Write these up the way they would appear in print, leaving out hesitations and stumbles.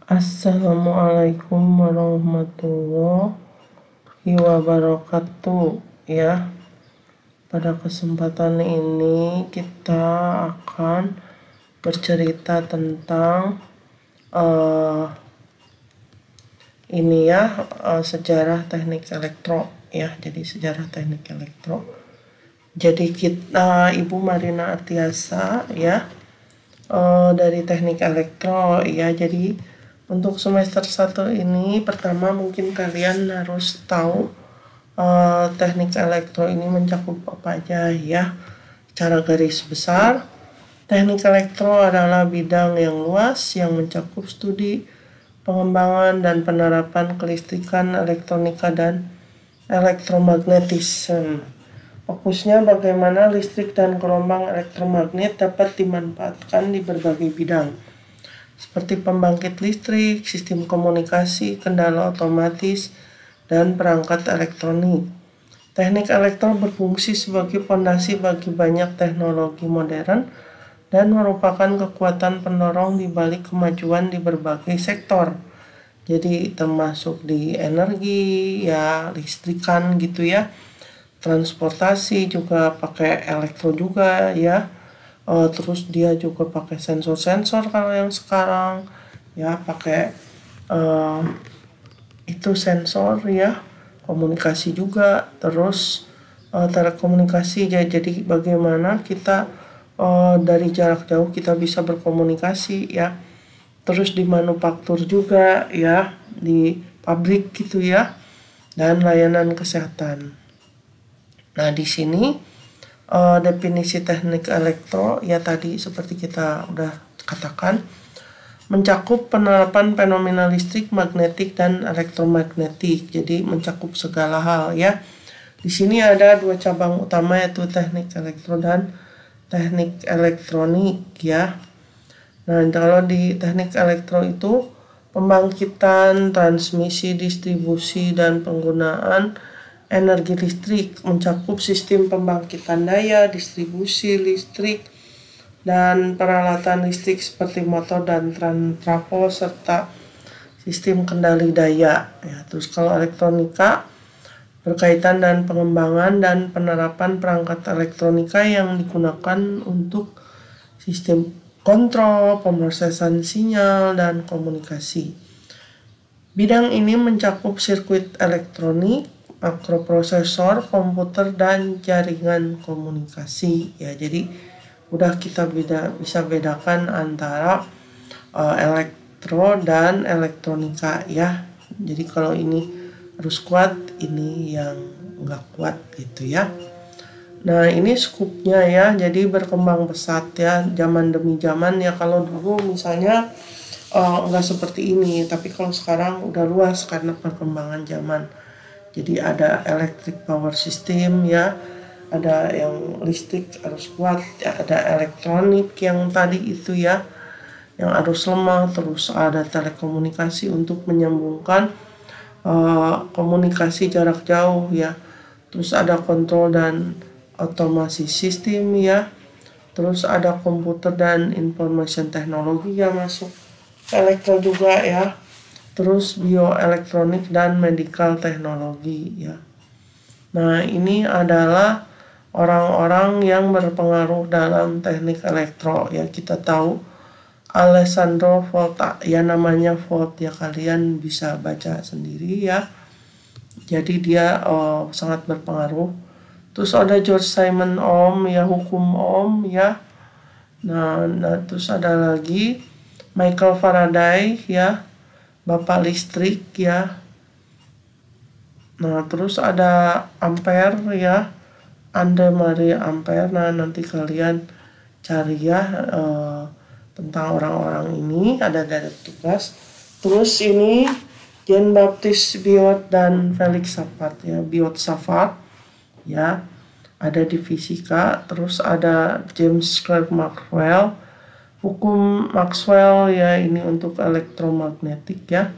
Assalamualaikum warahmatullahi wabarakatuh ya. Pada kesempatan ini kita akan bercerita tentang sejarah teknik elektro ya. Jadi sejarah teknik elektro. Jadi kita Ibu Marina Artiasa ya, dari teknik elektro ya. Jadi untuk semester 1 ini pertama mungkin kalian harus tahu teknik elektro ini mencakup apa aja ya. Secara garis besar, teknik elektro adalah bidang yang luas yang mencakup studi, pengembangan dan penerapan kelistrikan, elektronika dan elektromagnetisme. Fokusnya bagaimana listrik dan gelombang elektromagnet dapat dimanfaatkan di berbagai bidang, seperti pembangkit listrik, sistem komunikasi, kendala otomatis, dan perangkat elektronik. Teknik elektro berfungsi sebagai fondasi bagi banyak teknologi modern dan merupakan kekuatan pendorong di balik kemajuan di berbagai sektor. Jadi termasuk di energi, ya listrikan gitu ya. Transportasi juga pakai elektro juga ya. Terus dia juga pakai sensor-sensor kalau yang sekarang ya, pakai itu sensor ya, komunikasi juga, terus telekomunikasi. Jadi bagaimana kita dari jarak jauh kita bisa berkomunikasi ya. Terus di manufaktur juga ya, di pabrik gitu ya, dan layanan kesehatan. Nah, di sini definisi teknik elektro ya tadi seperti kita udah katakan, mencakup penerapan fenomena listrik, magnetik dan elektromagnetik. Jadi mencakup segala hal ya. Di sini ada dua cabang utama, yaitu teknik elektro dan teknik elektronik ya. Nah, kalau di teknik elektro itu pembangkitan, transmisi, distribusi dan penggunaan energi listrik, mencakup sistem pembangkitan daya, distribusi listrik, dan peralatan listrik seperti motor dan trafo serta sistem kendali daya ya. Terus kalau elektronika berkaitan dan pengembangan dan penerapan perangkat elektronika yang digunakan untuk sistem kontrol, pemrosesan sinyal, dan komunikasi. Bidang ini mencakup sirkuit elektronik, makroprosesor, komputer, dan jaringan komunikasi ya. Jadi udah kita bisa bedakan antara elektro dan elektronika ya. Jadi kalau ini harus kuat, ini yang enggak kuat gitu ya. Nah, ini skupnya ya, jadi berkembang pesat ya, zaman demi zaman ya. Kalau dulu misalnya enggak seperti ini, tapi kalau sekarang udah luas karena perkembangan zaman. Jadi ada electric power system ya, ada yang listrik arus kuat, ada elektronik yang tadi itu ya, yang arus lemah, terus ada telekomunikasi untuk menyambungkan komunikasi jarak jauh ya, terus ada kontrol dan otomasi sistem ya, terus ada komputer dan information teknologi yang masuk elektro juga ya, terus bioelektronik dan medical teknologi ya. Nah, ini adalah orang-orang yang berpengaruh dalam teknik elektro ya. Kita tahu Alessandro Volta ya, namanya Volt ya, kalian bisa baca sendiri ya. Jadi dia sangat berpengaruh. Terus ada George Simon Ohm ya, hukum Ohm ya. Nah terus ada lagi Michael Faraday ya, bapak listrik ya. Nah, terus ada Ampere ya, Andre Marie Ampere. Nah, nanti kalian cari ya tentang orang-orang ini, ada dari tugas. Terus ini Jean Baptiste Biot dan Felix Savart ya, Biot Savart ya, ada di fisika. Terus ada James Clerk Maxwell, hukum Maxwell ya, ini untuk elektromagnetik ya.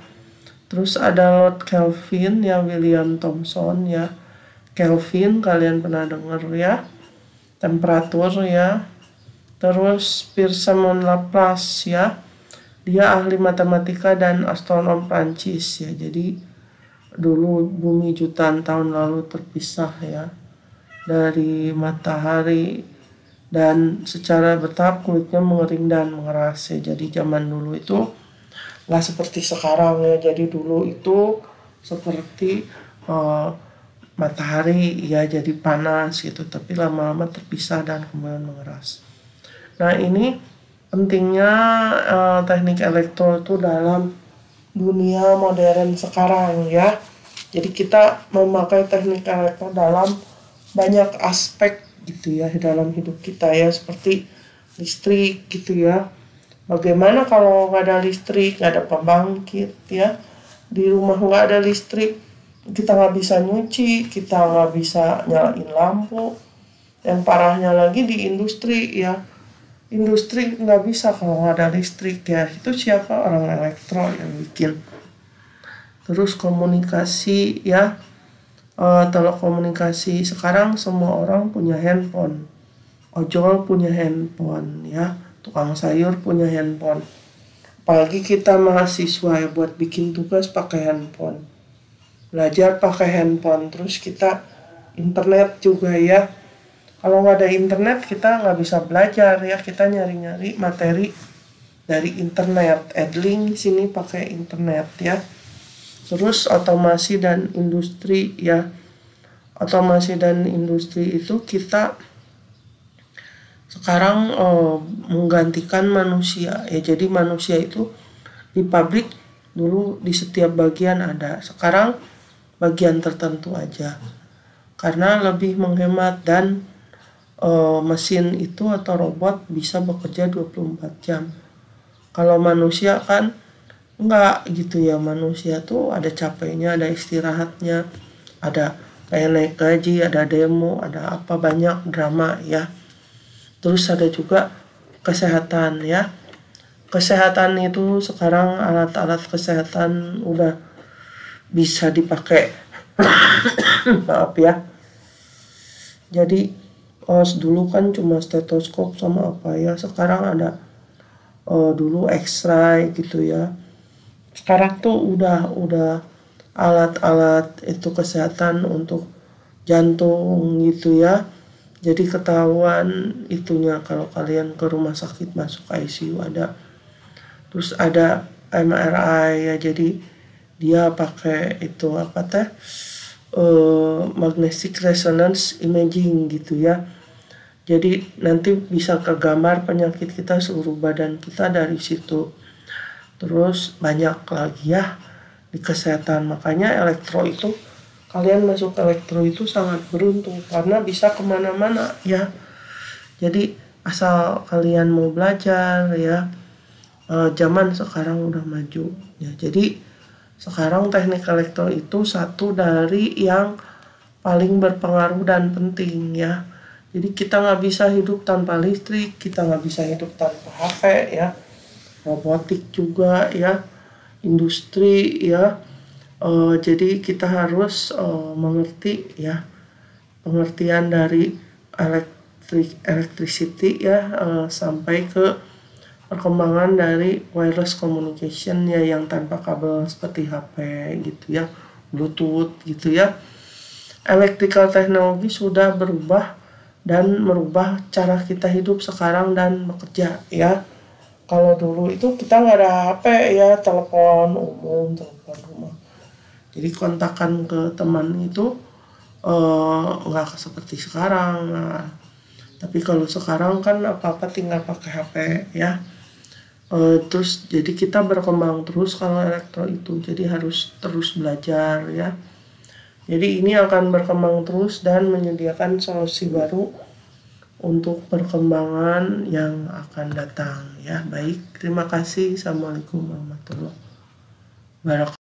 Terus ada Lord Kelvin ya, William Thomson ya. Kelvin kalian pernah dengar ya, temperatur ya. Terus Pierre-Simon Laplace ya, Dia ahli matematika dan astronom Prancis ya. Jadi dulu bumi jutaan tahun lalu terpisah ya dari matahari, dan secara bertahap kulitnya mengering dan mengeras ya. Jadi zaman dulu itu nggak seperti sekarang ya. Jadi dulu itu seperti matahari ya, jadi panas gitu, tapi lama-lama terpisah dan kemudian mengeras. Nah, ini pentingnya teknik elektro itu dalam dunia modern sekarang ya. Jadi kita memakai teknik elektro dalam banyak aspek gitu ya dalam hidup kita ya, seperti listrik gitu ya. Bagaimana kalau nggak ada listrik, nggak ada pembangkit ya, di rumah nggak ada listrik, kita nggak bisa nyuci, kita nggak bisa nyalain lampu. Yang parahnya lagi di industri ya, industri nggak bisa kalau nggak ada listrik ya. Itu siapa? Orang elektro yang bikin. Terus komunikasi ya, telekomunikasi. Sekarang semua orang punya handphone, ojol punya handphone ya, tukang sayur punya handphone. Apalagi kita mahasiswa ya, buat bikin tugas pakai handphone, belajar pakai handphone. Terus kita internet juga ya. Kalau nggak ada internet kita nggak bisa belajar ya. Kita nyari-nyari materi dari internet. Adlink sini pakai internet ya. Terus otomasi dan industri ya. Otomasi dan industri itu kita sekarang menggantikan manusia ya. Jadi manusia itu di pabrik dulu di setiap bagian ada, sekarang bagian tertentu aja karena lebih menghemat, dan mesin itu atau robot bisa bekerja 24 jam. Kalau manusia kan enggak gitu ya, manusia tuh ada capeknya, ada istirahatnya, ada kayak naik gaji, ada demo, ada apa, banyak drama ya. Terus ada juga kesehatan ya. Kesehatan itu sekarang alat-alat kesehatan udah bisa dipakai maaf ya. Jadi dulu kan cuma stetoskop sama apa ya, sekarang ada dulu X-ray gitu ya. Sekarang tuh udah alat-alat itu kesehatan untuk jantung gitu ya. Jadi ketahuan itunya kalau kalian ke rumah sakit masuk ICU ada. Terus ada MRI ya, jadi dia pakai itu apa teh magnetic resonance imaging gitu ya. Jadi nanti bisa kegambar penyakit kita, seluruh badan kita dari situ. Terus banyak lagi ya di kesehatan. Makanya elektro itu, kalian masuk elektro itu sangat beruntung karena bisa kemana-mana ya. Jadi asal kalian mau belajar ya, zaman sekarang udah maju ya. Jadi sekarang teknik elektro itu satu dari yang paling berpengaruh dan penting ya. Jadi kita nggak bisa hidup tanpa listrik, kita nggak bisa hidup tanpa HP ya. Robotik juga ya, industri ya. Jadi kita harus mengerti ya, pengertian dari electricity ya, sampai ke perkembangan dari wireless communication ya, yang tanpa kabel seperti HP gitu ya, Bluetooth gitu ya. Electrical technology sudah berubah dan merubah cara kita hidup sekarang dan bekerja ya. Kalau dulu itu kita nggak ada HP ya, telepon umum, telepon rumah. Jadi kontakan ke teman itu nggak seperti sekarang. Nah, tapi kalau sekarang kan apa-apa tinggal pakai HP ya. Terus jadi kita berkembang terus kalau elektro itu. Jadi harus terus belajar ya. Jadi ini akan berkembang terus dan menyediakan solusi baru untuk perkembangan yang akan datang ya. Baik, terima kasih. Assalamualaikum warahmatullahi wabarakatuh.